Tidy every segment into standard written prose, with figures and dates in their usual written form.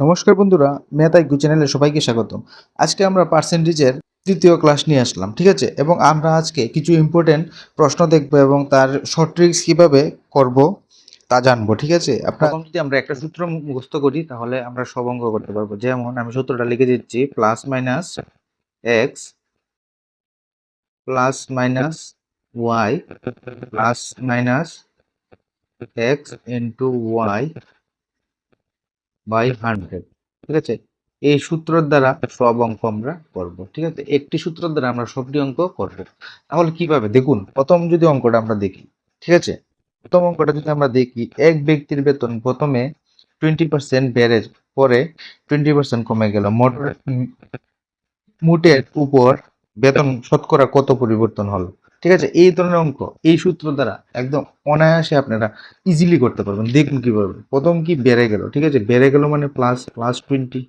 নমস্কার বন্ধুরা, math IQ চ্যানেলে সবাইকে স্বাগতম। আজকে আমরা পার্সেন্টেজের তৃতীয় ক্লাস নিয়ে আসলাম, ঠিক আছে? এবং আমরা আজকে কিছু ইম্পর্টেন্ট প্রশ্ন দেখব এবং তার শর্ট ট্রিক্স কীভাবে করব তা জানবো, ঠিক আছে? প্রথম যদি আমরা একটা সূত্র মুখস্থ করি তাহলে আমরা সব অঙ্ক করতে পারবো। যেমন আমি সূত্রটা লিখে দিচ্ছি, plus minus x plus minus y plus minus x into y by 100, ঠিক আছে? এই সূত্রের দ্বারা সব অঙ্ক আমরা করব, ঠিক আছে? একটি সূত্রের দ্বারা আমরা সবটি অঙ্ক করব। তাহলে কিভাবে দেখুন, প্রথম যদি অঙ্কটা আমরা দেখি, ঠিক আছে? প্রথম অঙ্কটা যদি আমরা দেখি, এক ব্যক্তির বেতন প্রথমে 20% বেড়ে পরে 20% কমে গেল, মোটের উপর বেতন শতকরা কত পরিবর্তন হলো, ঠিক আছে? এই ধরনের অঙ্ক এই সূত্র দ্বারা একদম অনায়াসে আপনারা ইজিলি করতে পারবেন। দেখুন কিভাবে, প্রথম কি বেড়ে গেল, ঠিক আছে? বেড়ে গেল মানে প্লাস প্লাস 20,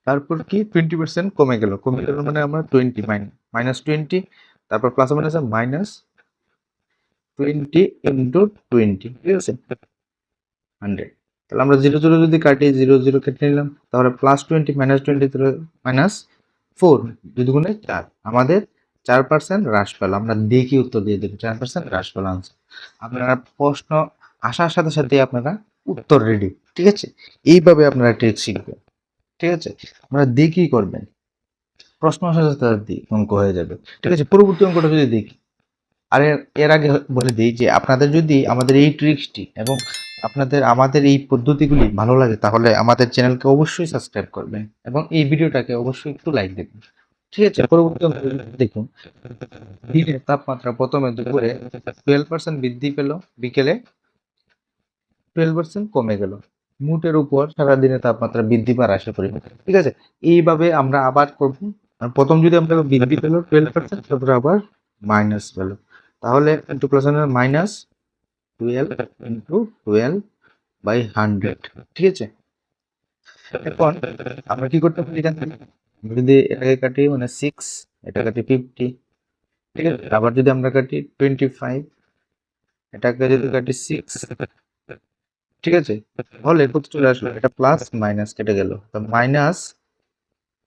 তারপর কি 20% কমে গেল, মানে আমরা 20 মাইনাস 20, তারপর প্লাস মাইনাস মাইনাস 20 ইন্টু 20, ঠিক আছে? 100। তাহলে আমরা 0 0 যদি কাটি, 0 0 কেটে নিলাম, তাহলে প্লাস 20 মাইনাস 20 মাইনাস 4, 2 গুণে 4, আমাদের 4% হ্রাস পেল। আমরা দেখি উত্তর দিয়ে দেবো, 4% হ্রাস পেল আনসার। আপনারা প্রশ্ন আসার সাথে সাথে আপনারা উত্তর রেডি, ঠিক আছে? এইভাবে আপনারা ট্রিক শিখবেন, ঠিক আছে? আপনারা দেখি করবেন, প্রশ্ন আসার সাথে সাথে অঙ্ক হয়ে যাবে, ঠিক আছে? পরবর্তী অঙ্কটা যদি দেখি, আর এর আগে বলে দিই যে আপনাদের যদি আমাদের এই ট্রিক্সটি এবং আমাদের এই পদ্ধতিগুলি ভালো লাগে তাহলে আমাদের চ্যানেলকে অবশ্যই সাবস্ক্রাইব করবেন এবং এই ভিডিওটাকে অবশ্যই একটু লাইক দেবেন, ঠিক আছে? পরবর্তী অঙ্ক দেখুন, দিনের তাপমাত্রা প্রথমে দুপুরে 12% বৃদ্ধি পেল, বিকেলে 12% কমে গেল, মোটের উপর সারাদিনের তাপমাত্রা বৃদ্ধি পার আশা করি, ঠিক আছে? এইভাবে আমরা আবার করব। প্রথম যদি আমরা বৃদ্ধি পেল 12%, তারপরে আবার মাইনাস পেল, তাহলে into plus minus 12 into 12 by 100, ঠিক আছে? এখন আমরা কি করতে পারি, এখান থেকে যদি এটাকে কাটি মানে 6, এটা কাটি 50, ঠিক আছে? আবার যদি আমরা কাটি 25, এটাকে যদি কাটি 6, ঠিক আছে? তাহলে কত চলে আসলো, এটা প্লাস মাইনাস কেটে গেল, তো মাইনাস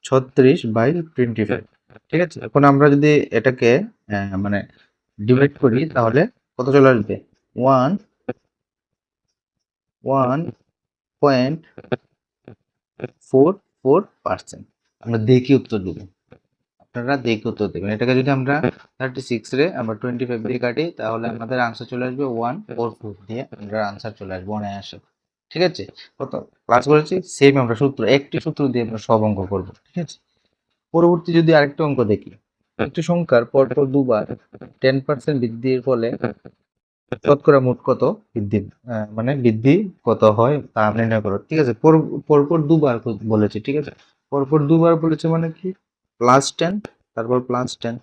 36 বাই 25, ঠিক আছে? এখন আমরা যদি এটাকে মানে ডিভাইড করি তাহলে কত চলে আসবে, 1.44%। আমরা দেখি উত্তর দেবো, আপনারা দেখে উত্তর দেবেন। এটাকে যদি আমরা 36 রে আমরা 25 দিয়ে কাটি তাহলে আমাদের আনসার চলে আসবে 144 দিয়ে, আমরা আনসার চলে আসবে অনায়াসে, ঠিক আছে? কত ক্লাস করেছি সেম আমরা সূত্র, একটি সূত্র দিয়ে আমরা সব অঙ্ক করবো, ঠিক আছে? পরবর্তী যদি আরেকটা অঙ্ক দেখি, একটি সংখ্যার পরপর দুবার 10% বৃদ্ধির ফলে শতকরা মোট কত বৃদ্ধি, মানে বৃদ্ধি কত হয় তা নির্ণয় করো, ঠিক আছে? পরপর দুবার বলেছে, ঠিক আছে? পরপর দুবার বলেছে মানে কি, +10 তারপর +10,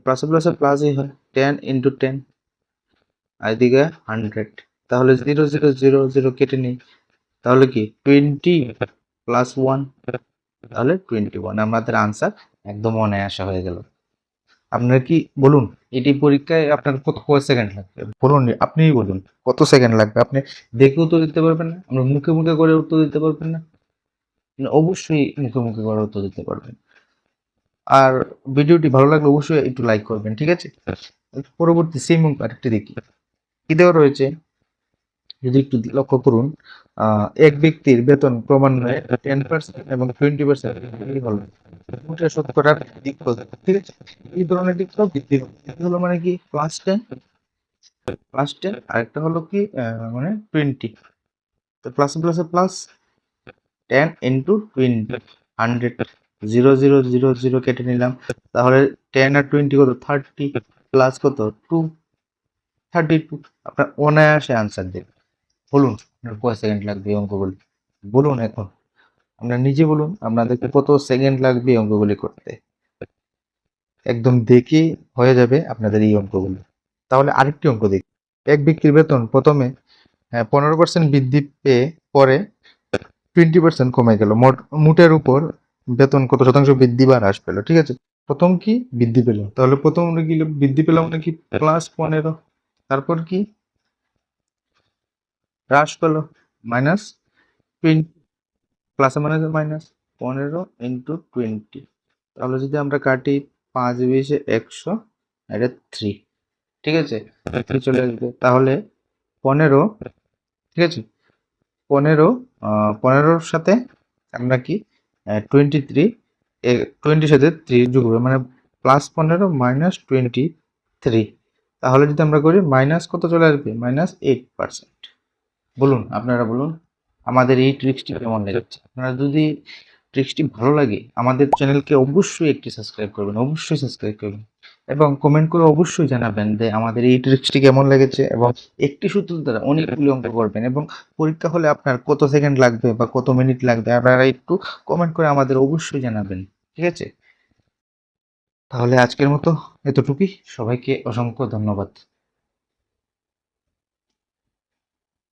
প্লাসে প্লাসে প্লাসই হয়, 10 ইন্টু 10 আর এদিকে 100, তাহলে 0 0 0 0 কেটে নিই, তাহলে কি 20 প্লাস 1, তাহলে 21, আমাদের আনসার একদম অনায়াসা হয়ে গেল। আপনার কি বলুন, এটি পরীক্ষায় আপনার কত সেকেন্ড লাগবে বলুন, আপনিই বলুন কত সেকেন্ড লাগবে? আপনি দেখে উত্তর দিতে পারবেন না? আমরা মুখে মুখে করে উত্তর দিতে পারবেন না? অবশ্যই মুখে মুখে করে উত্তর দিতে পারবেন। আর ভিডিওটি ভালো লাগলে অবশ্যই একটু লাইক করবেন, ঠিক আছে? পরবর্তী সেম অঙ্ক আরেকটি দেখি, কি দেওয়া রয়েছে যদি একটু লক্ষ্য করুন, এক ব্যক্তির বেতন ক্রমান্বয়ে 10% এবং 20% বৃদ্ধি হলো, মোটের শতকরার দিক হলো, ঠিক আছে? এই ধরনের দিকটাও বৃদ্ধি হলো মানে কি +10, আরেকটা হলো কি মানে 20, তো প্লাস প্লাসে প্লাস 10 ইন্টু 20, 100, 0 0 0 0 কেটে নিলাম, তাহলে 10 আর 20 কত, 30 প্লাস কত 2, 32, আপনার অনায়াসে আনসার দেবে। বলুন আপনার কয় সেকেন্ড লাগবে এই অঙ্কগুলি, বলুন এখন আপনারা নিজে বলুন আপনাদেরকে কত সেকেন্ড লাগবে এই অঙ্কগুলি করতে, একদম দেখে হয়ে যাবে আপনাদের এই অঙ্কগুলি। তাহলে আরেকটি অঙ্ক দেখি, এক ব্যক্তির বেতন প্রথমে 15% বৃদ্ধি পেয়ে পরে 20% কমে গেল, মোটের উপর বেতন কত শতাংশ বৃদ্ধি বা হ্রাস পেল, ঠিক আছে? প্রথম কি বৃদ্ধি পেল, তাহলে প্রথম আমরা কি বৃদ্ধি পেলাম মানে কি +15, তারপর কি হ্রাস পেল -20, প্লাসে মানে মাইনাস 15 ইন্টু 20, তাহলে যদি আমরা কাটি 5 20 100, এটা 3, ঠিক আছে, 3 চলে আসবে। তাহলে 15, ঠিক আছে, 15 সাথে আমরা কি 23, 20 সাথে 3 যোগ হবে মানে +15 -23। তাহলে যদি আমরা করি মাইনাস কত চলে আসবে, -8%। বলুন, আপনারা বলুন আমাদের এই ট্রিক্সটি কেমন লেগেছে। আপনারা যদি ট্রিক্সটি ভালো লাগে আমাদের চ্যানেলকে অবশ্যই একটি সাবস্ক্রাইব করবেন, অবশ্যই সাবস্ক্রাইব করবেন এবং কমেন্ট করে অবশ্যই জানাবেন যে আমাদের এই ট্রিক্সটি কেমন লেগেছে এবং একটি সূত্র দ্বারা অনেকগুলি অঙ্ক করবেন এবং পরীক্ষা হলে আপনার কত সেকেন্ড লাগবে বা কত মিনিট লাগবে আপনারা একটু কমেন্ট করে আমাদের অবশ্যই জানাবেন, ঠিক আছে। তাহলে আজকের মতো এতটুকুই, সবাইকে অসংখ্য ধন্যবাদ।